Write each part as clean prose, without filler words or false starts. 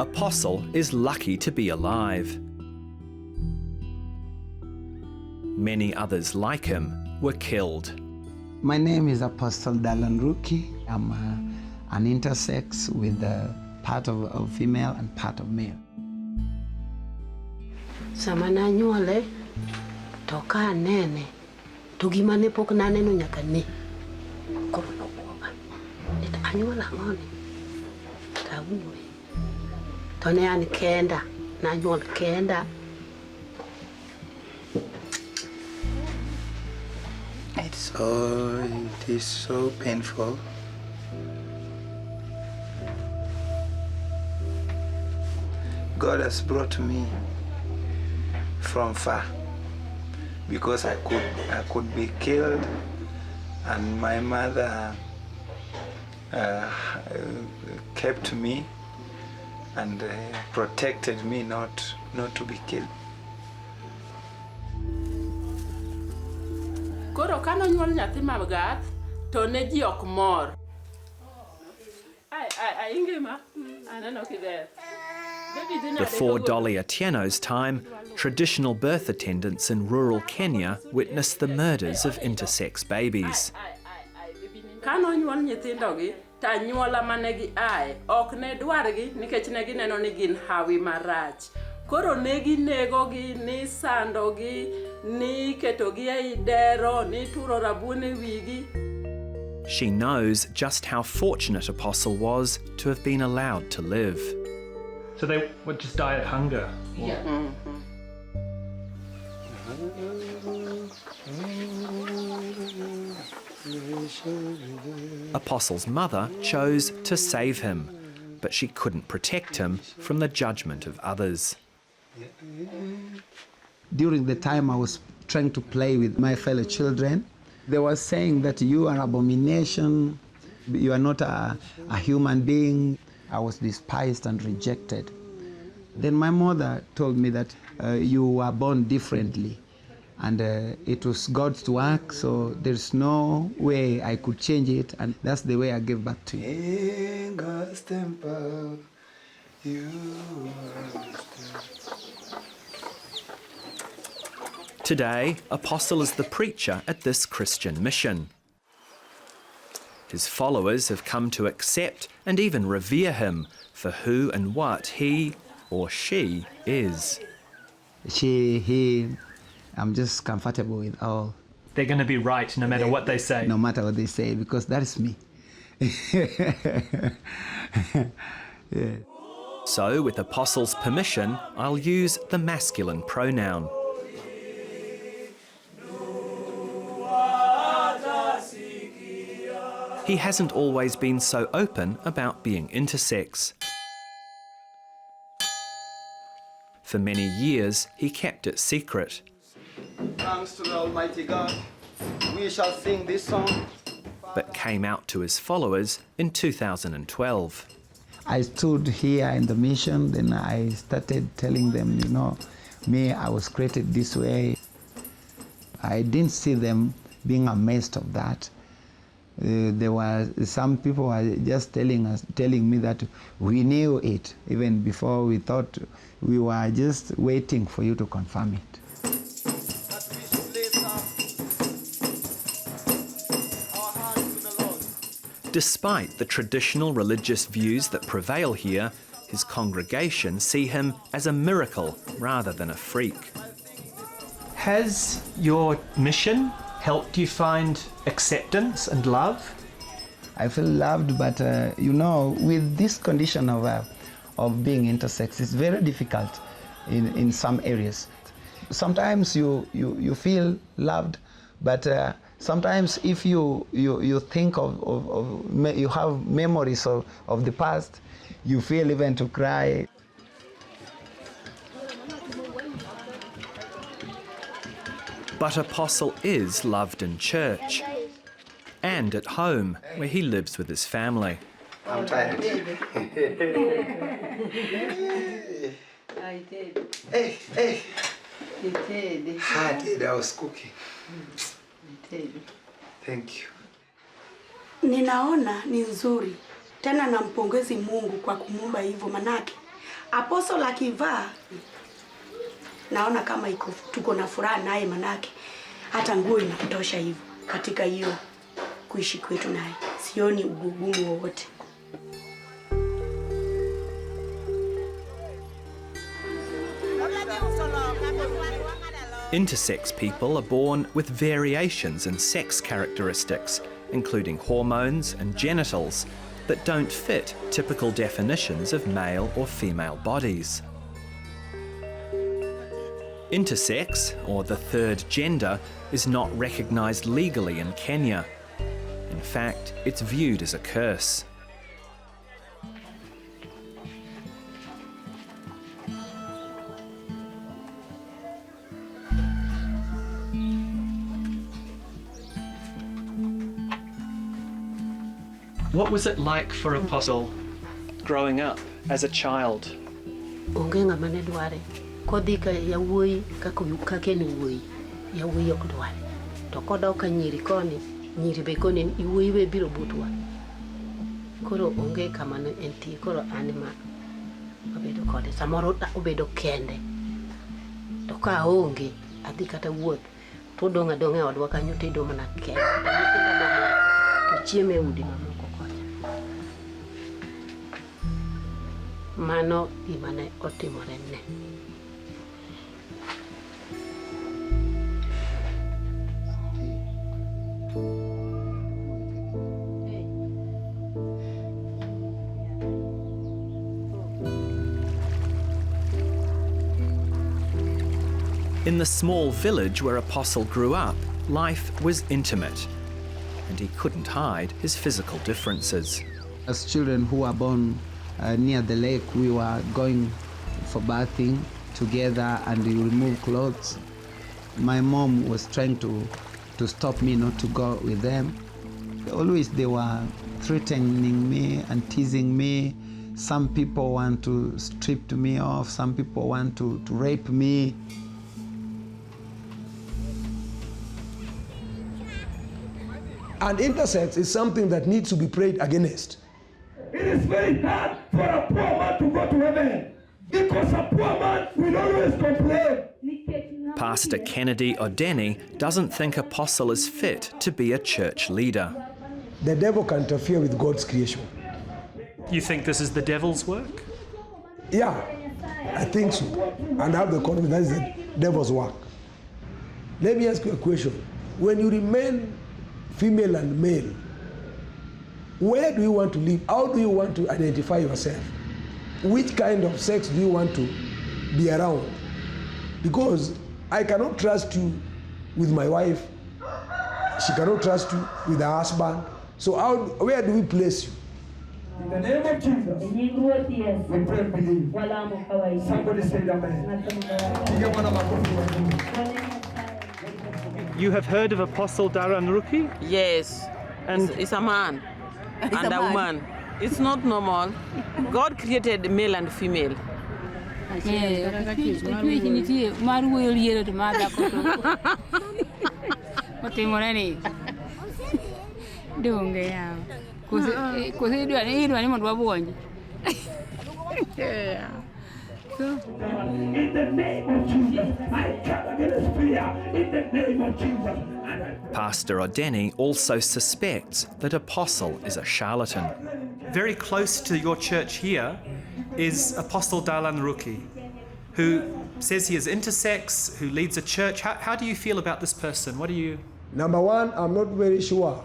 Apostle is lucky to be alive. Many others like him were killed. My name is Apostle Darlan Rukih. I'm an intersex with a part of female and part of male. Samana nyuole toka nene tugimane pok naneno nyaka ne koro nokuoga et anyuola ng'oni kawuoyi to ne an kenda nanyuol kenda. It is so painful. God has brought me from far because I could be killed, and my mother kept me and protected me not to be killed. Koro kano nyuol nyathi magath to ne ji ok mor. Ai ingima aneno kiber. Before Dolly Atieno's time, traditional birth attendants in rural Kenya witnessed the murders of intersex babies. Kano nyuol nyithindogi ta nyuola manegi ai ok ne dwargi nikech ne gineno ni gin hawi marach. Koro ne ginegogi ni sandogi ni ketogi ei dero ni turo rabuon e wigi. She knows just how fortunate Apostle was to have been allowed to live. So they would just die of hunger? Yeah. Apostle's mother chose to save him, but she couldn't protect him from the judgment of others. During the time I was trying to play with my fellow children, they were saying that you are an abomination, you are not a human being. I was despised and rejected. Then my mother told me that you were born differently, and it was God's work, so there's no way I could change it, and that's the way I gave back to you. In God's temple, you Today, Apostle is the preacher at this Christian mission. His followers have come to accept and even revere him for who and what he or she is. She, he, I'm just comfortable with all. They're going to be right no matter what they say. No matter what they say, because that is me. Yeah. So, with Apostle's permission, I'll use the masculine pronoun. He hasn't always been so open about being intersex. For many years, he kept it secret. Thanks to the Almighty God, we shall sing this song. But came out to his followers in 2012. I stood here in the mission, then I started telling them, you know, me, I was created this way. I didn't see them being amazed of that. There were some people were just telling me that we knew it even before we thought. We were just waiting for you to confirm it. Despite the traditional religious views that prevail here, his congregation see him as a miracle rather than a freak. Has your mission helped you find acceptance and love? I feel loved, but you know, with this condition of being intersex, it's very difficult in some areas. Sometimes you feel loved, but sometimes if you think you have memories of the past, you feel even to cry. But Apostle is loved in church and at home, where he lives with his family. I'm tired. I did. Hey. You did. I did. I was cooking. You did. Thank you. Ninaona ni nzuri. Tena nampongezi Mungu kwa kumuumba hivyo, manake Apostle akivaa naona kama tuko na furaha naye, manake hata nguo inatosha hivyo katika hiyo kuishi kwetu naye. Sioni ugumu wowote. Intersex people are born with variations in sex characteristics, including hormones and genitals, that don't fit typical definitions of male or female bodies. Intersex, or the third gender, is not recognised legally in Kenya. In fact, it's viewed as a curse. What was it like for Apostle growing up as a child? Ongenga mane dware. Kodhi ka yawuoyi kaka ni wuoyi. Yawuoyi ok dware. To kodok ka nyiri koni, nyiri be koni wuoyi be biro butwa. Koro onge kama ne entie, koro anima obedo kode. Samoro obedo kende. To ka onge, adhi kata wuoth. To donga e odwa kanyo tedo mana kende. To chieme udi mamoko. Mano imane otimore ne. In the small village where Apostle grew up, life was intimate, and he couldn't hide his physical differences. As children who were born near the lake, we were going for bathing together and we remove clothes. My mom was trying to stop me not to go with them. Always they were threatening me and teasing me. Some people want to strip me off, some people want to rape me. And intersex is something that needs to be prayed against. It is very hard for a poor man to go to heaven because a poor man will always complain. Pastor Kennedy Odeny doesn't think Apostle is fit to be a church leader. The devil can interfere with God's creation. You think this is the devil's work? Yeah, I think so. And I have the confidence that the devil's work. Let me ask you a question. When you remain female and male, where do you want to live? How do you want to identify yourself? Which kind of sex do you want to be around? Because I cannot trust you with my wife. She cannot trust you with her husband. So where do we place you? In the name of Jesus, we pray and believe. Somebody say amen. You have heard of Apostle Darlan Rukih? Yes, And it's a man and a woman. It's not normal. God created male and female. In the name of Jesus, I come against fear. In the name of Jesus. Pastor Odeny also suspects that Apostle is a charlatan. very close to your church here is Apostle Darlan Rukih, who says he is intersex, who leads a church. How do you feel about this person? What do you... Number one, I'm not very sure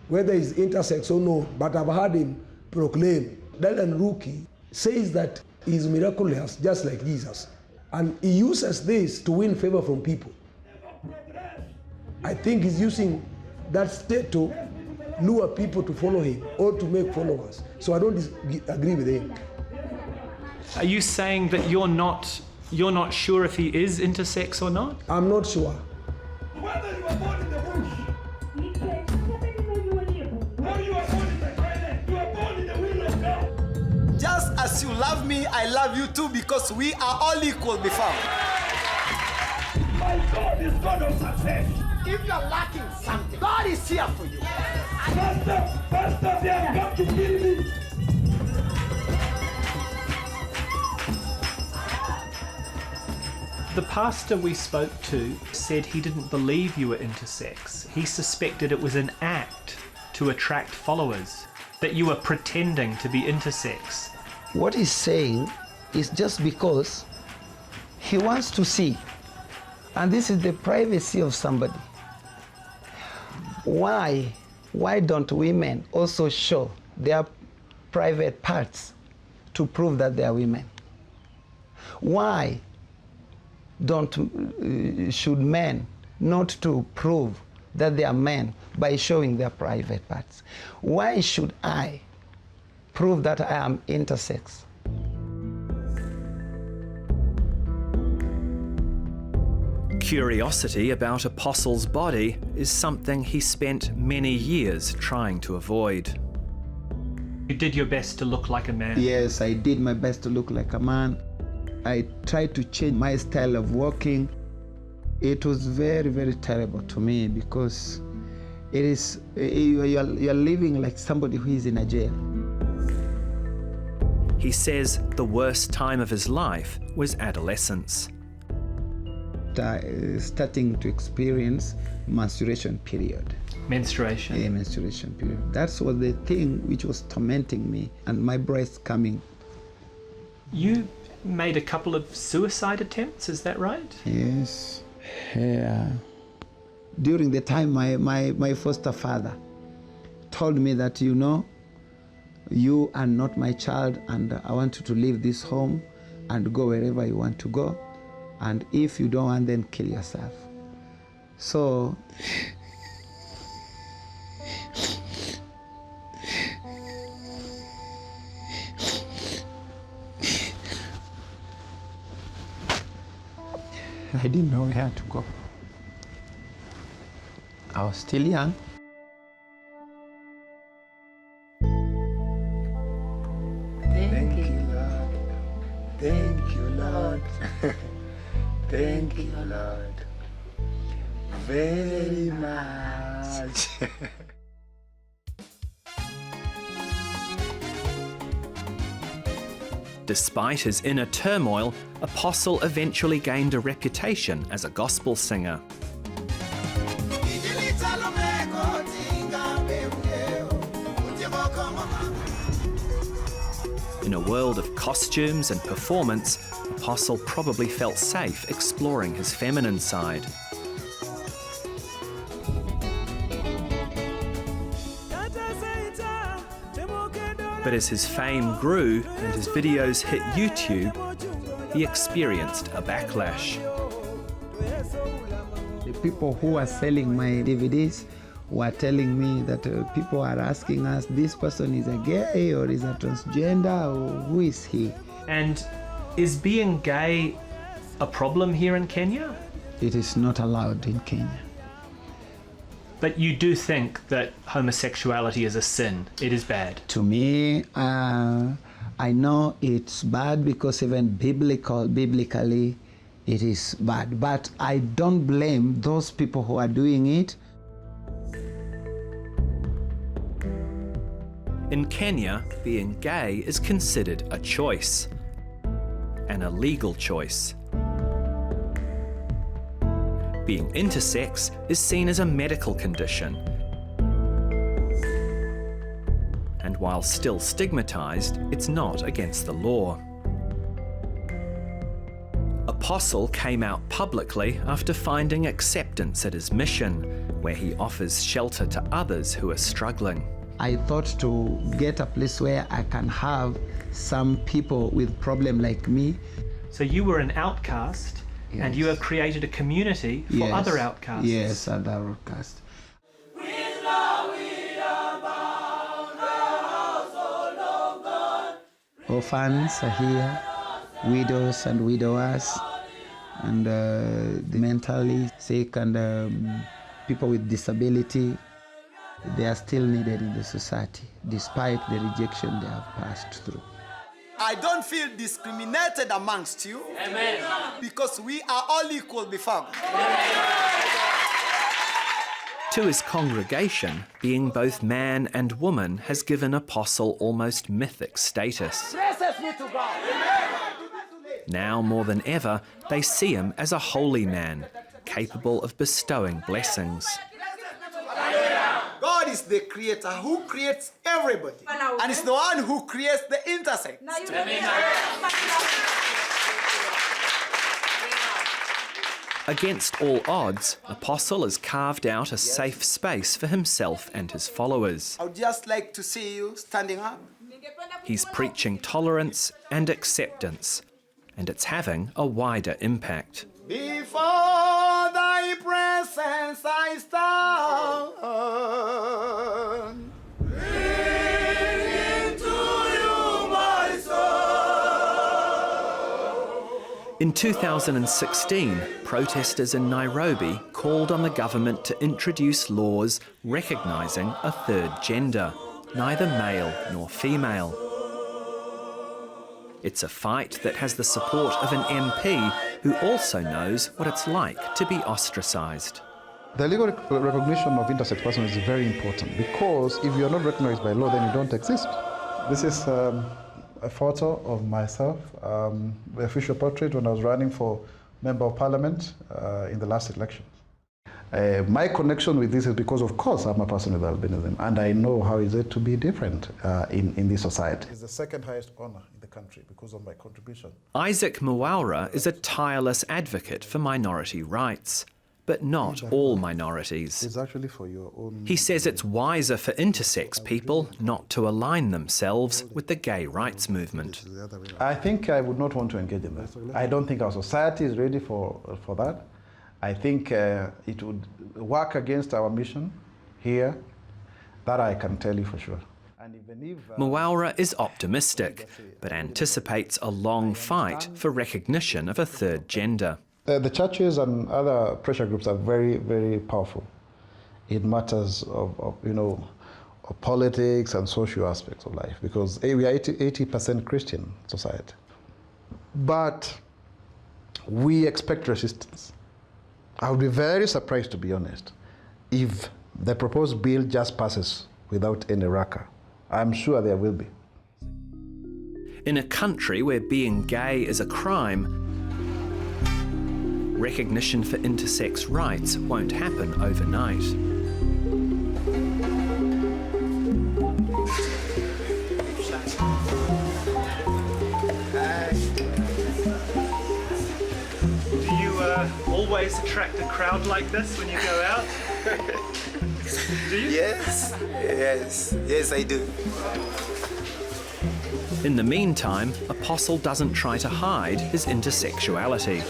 whether he's intersex or no, but I've heard him proclaim. Darlan Rukih says that he's miraculous, just like Jesus. And he uses this to win favor from people. I think he's using that state to lure people to follow him or to make followers. So I don't agree with him. Are you saying that you're not sure if he is intersex or not? I'm not sure. Whether you are born in the bush, or you are born in the toilet, you are born in the will of God. Just as you love me, I love you too, because we are all equal before. My God is God of success. If you're lacking something, God is here for you. Pastor, they have come to kill me. The pastor we spoke to said he didn't believe you were intersex. He suspected it was an act to attract followers, that you were pretending to be intersex. What he's saying is just because he wants to see, and this is the privacy of somebody. Why don't women also show their private parts to prove that they are women? Why should men not to prove that they are men by showing their private parts? Why should I prove that I am intersex? Curiosity about Apostle's body is something he spent many years trying to avoid. You did your best to look like a man. Yes, I did my best to look like a man. I tried to change my style of walking. It was very, very terrible to me because you're living like somebody who is in a jail. He says the worst time of his life was adolescence. Starting to experience menstruation period. Menstruation? Yeah, menstruation period. That was the thing which was tormenting me, and my breasts coming. You made a couple of suicide attempts, is that right? Yes. Yeah. During the time my foster father told me that, you are not my child, and I want you to leave this home and go wherever you want to go. And if you don't want, then kill yourself. So I didn't know where to go. I was still young. Thank you, Lord. Thank you, Lord. Thank you, Lord. Very much. Despite his inner turmoil, Apostle eventually gained a reputation as a gospel singer. In a world of costumes and performance, Apostle probably felt safe exploring his feminine side. But as his fame grew and his videos hit YouTube, he experienced a backlash. The people who are selling my DVDs were telling me that people are asking us, this person is a gay or is a transgender, or who is he? And is being gay a problem here in Kenya? It is not allowed in Kenya. But you do think that homosexuality is a sin, it is bad? To me, I know it's bad because even biblically it is bad. But I don't blame those people who are doing it. In Kenya, being gay is considered a choice, an illegal choice. Being intersex is seen as a medical condition. And while still stigmatized, it's not against the law. Apostle came out publicly after finding acceptance at his mission, where he offers shelter to others who are struggling. I thought to get a place where I can have some people with problem like me. So you were an outcast, yes, and you have created a community for other outcasts. Yes, other outcasts. Orphans are here, widows and widowers, and the mentally sick and people with disability. They are still needed in the society, despite the rejection they have passed through. I don't feel discriminated amongst you. Amen. Because we are all equal before God. To his congregation, being both man and woman has given Apostle almost mythic status. Praises be to God. Now more than ever, they see him as a holy man, capable of bestowing blessings. God is the creator who creates everybody. And it's the one who creates the intersex. Against all odds, Apostle has carved out a safe space for himself and his followers. I would just like to see you standing up. He's preaching tolerance and acceptance, and it's having a wider impact. Before thy presence I stand. In 2016, protesters in Nairobi called on the government to introduce laws recognising a third gender, neither male nor female. It's a fight that has the support of an MP who also knows what it's like to be ostracised. The legal recognition of intersex persons is very important, because if you are not recognised by law, then you don't exist. This is a photo of myself, the official portrait when I was running for Member of Parliament in the last election. My connection with this is because, of course, I'm a person with albinism, and I know how is it to be different in this society. It's the second highest honour in the country because of my contribution. Isaac Mwaura is a tireless advocate for minority rights, but not all minorities. It's actually for your own... He says it's wiser for intersex people not to align themselves with the gay rights movement. I think I would not want to engage in that. I don't think our society is ready for that. I think it would work against our mission here. That I can tell you for sure. And even if, Mwaura is optimistic, but anticipates a long fight for recognition of a third gender. The churches and other pressure groups are very, very powerful in matters of politics and social aspects of life, because we are 80% Christian society. But we expect resistance. I would be very surprised, to be honest, if the proposed bill just passes without any ruckus. I'm sure there will be. In a country where being gay is a crime, recognition for intersex rights won't happen overnight. Do you always attract a crowd like this when you go out? Do you? Yes, I do. In the meantime, Apostle doesn't try to hide his intersexuality.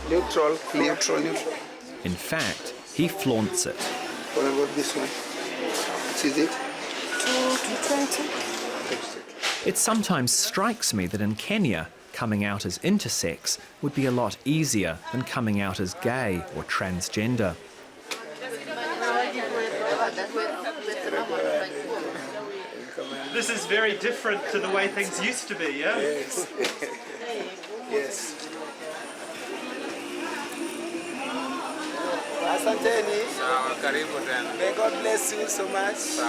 Neutral. In fact, he flaunts it. What about this one? What is it? 220. It sometimes strikes me that in Kenya, coming out as intersex would be a lot easier than coming out as gay or transgender. This is very different to the way things used to be, yeah? Yes. Yes. Asanteni. May God bless you so much.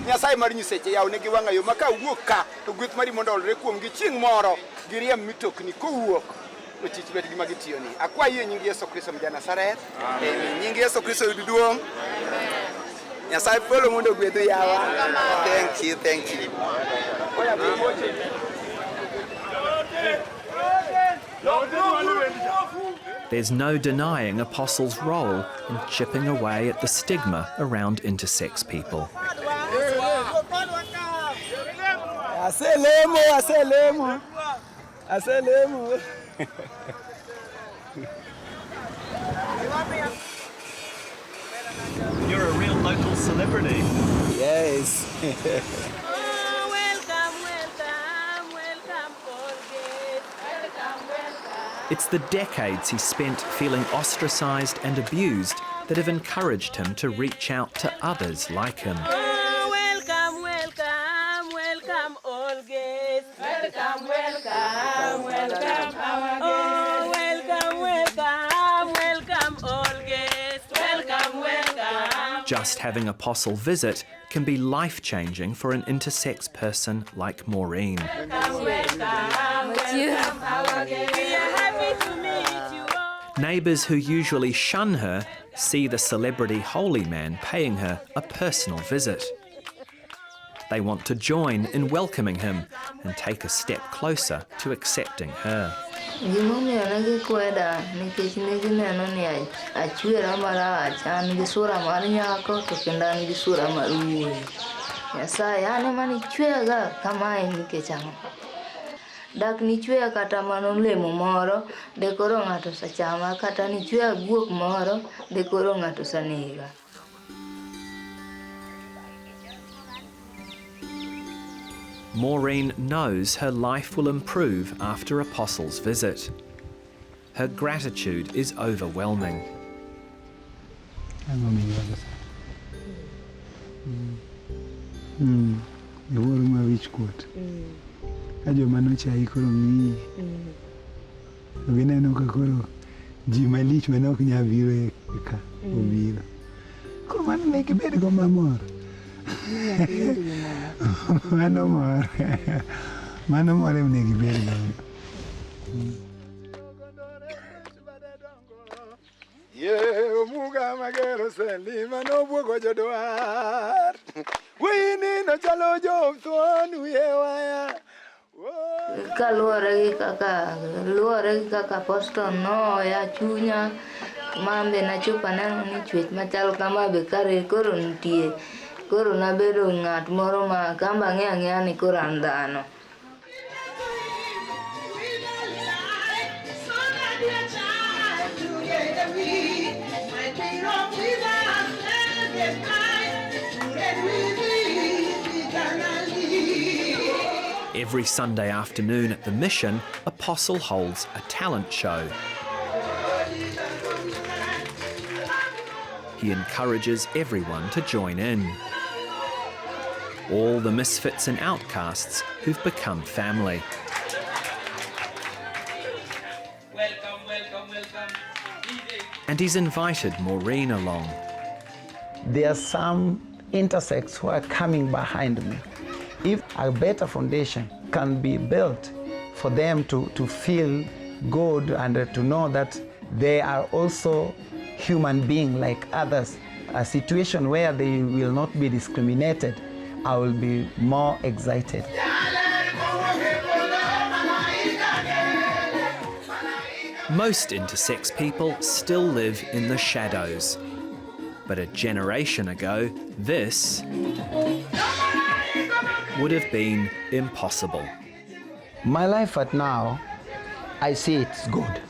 Nyasaye mar nyiseche yaw ne giwanga yo maka wuok ka to gweth mari mondo olre kuom gi chieng moro giriem mitokni kowuok to chich bet gi magitiyo ni akwaye nying Yesu Kristo mja Nazareth amen nying Yesu Kristo duong Nyasaye polo mondo gwedho yawa thank you There's no denying Apostle's role in chipping away at the stigma around intersex people. Aselemo. You're a real local celebrity. Yes. It's the decades he spent feeling ostracised and abused that have encouraged him to reach out to others like him. Welcome all guests. Welcome, welcome, welcome our guests. Oh, welcome, welcome, welcome all guests. Welcome, welcome. Just having Apostle visit can be life-changing for an intersex person like Maureen. Welcome, welcome, welcome our guests. We are happy to meet you all. Neighbours who usually shun her see the celebrity holy man paying her a personal visit. They want to join in welcoming him and take a step closer to accepting her. Dak ni chwe kata mano lemo moro de koro ng'ato sachama kata ni chwe guok moro de koro ng'ato sanega. Maureen knows her life will improve after Apostle's visit. Her gratitude is overwhelming. Ajo mano chai koro ng'i. Gineno ka koro ji malich mane ok nya biro ka obiro. Koro mano ne kibed go mamor. Mano mor. Mano mor ne kibed go. Ye muga magero sendi mano buogo jodwar. Wini no chalo job thuonu ye waya. Kaluwore gi kaka apostol no ya chunya mambe na chupa neno ni chwech machal kama be kare koro nitie koro nabedo ng'at moro ma kamba ng'eya ni koro an dhano. Every Sunday afternoon at the mission, Apostle holds a talent show. He encourages everyone to join in. All the misfits and outcasts who've become family. Welcome, welcome, welcome. And he's invited Maureen along. There are some intersex who are coming behind me. If a better foundation can be built for them to feel good and to know that they are also human beings like others, a situation where they will not be discriminated, I will be more excited. Most intersex people still live in the shadows. But a generation ago, this would have been impossible. My life at now, I see it's good.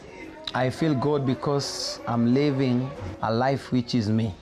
I feel good because I'm living a life which is me.